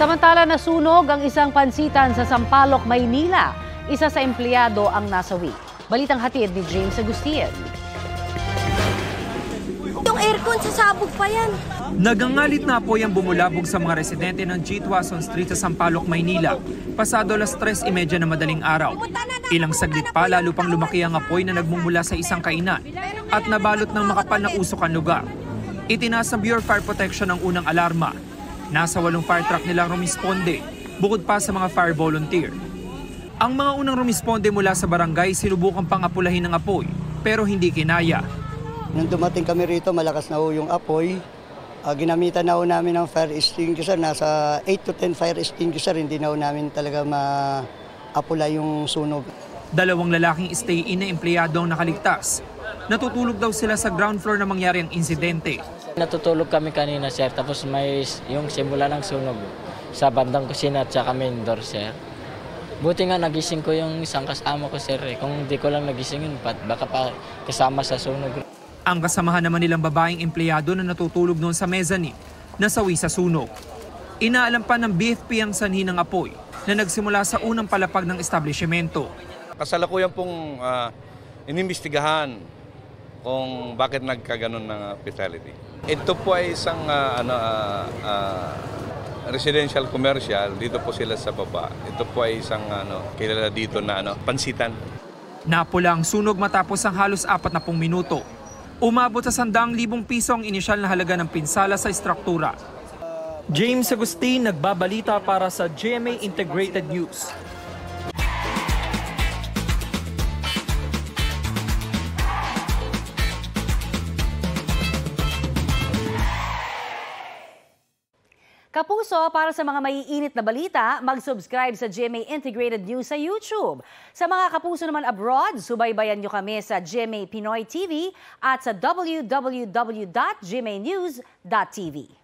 Samantala nasunog ang isang pansitan sa Sampaloc, Maynila. Isa sa empleyado ang nasawi. Balitang hatid ni James Agustin. Yung aircon sasabog pa yan. Nagangalit na apoy ang bumulabog sa mga residente ng G. Tuason Street sa Sampaloc, Maynila. Pasado alas 3:30 na madaling araw. Ilang saglit pa lalo pang lumaki ang apoy na nagmumula sa isang kainan at nabalot ng makapal na usok ang lugar. Itinaas ng Bureau of Fire Protection ang unang alarma. Nasa 8 fire truck nilang rumisponde, bukod pa sa mga fire volunteer. Ang mga unang rumisponde mula sa barangay sinubukang pang-apulahin ng apoy pero hindi kinaya. Nung dumating kami rito, malakas na ho yung apoy. Ginamitan na ho namin ng fire extinguisher. Nasa 8 to 10 fire extinguisher, hindi na ho namin talaga maapula yung sunog. 2 lalaking stay-in na empleyado ang nakaligtas. Natutulog daw sila sa ground floor na mangyari ang insidente. Natutulog kami kanina, sir, tapos may yung simula ng sunog sa bandang kusina at saka main door, sir. Buti nga nagising ko yung isang kasama ko, sir. Kung di ko lang nagisingin, baka pa kasama sa sunog. Ang kasamahan naman nilang babaeng empleyado na natutulog noon sa mezzanine, nasawi sa sunog. Inaalam pa ng BFP ang sanhi ng apoy na nagsimula sa unang palapag ng establishmento. Kasalukuyan pong inimbestigahan kung bakit nagkaganon ng fatality. Ito po ay isang residential commercial, dito po sila sa baba. Ito po ay isang kilala dito na pansitan. Napula ang sunog matapos ang halos 40 minuto. Umabot sa 100,000 piso ang inisyal na halaga ng pinsala sa istruktura. James Agustin, nagbabalita para sa GMA Integrated News. Kapuso, para sa mga maiinit na balita, mag-subscribe sa GMA Integrated News sa YouTube. Sa mga kapuso naman abroad, subaybayan nyo kami sa GMA Pinoy TV at sa www.gmanews.tv.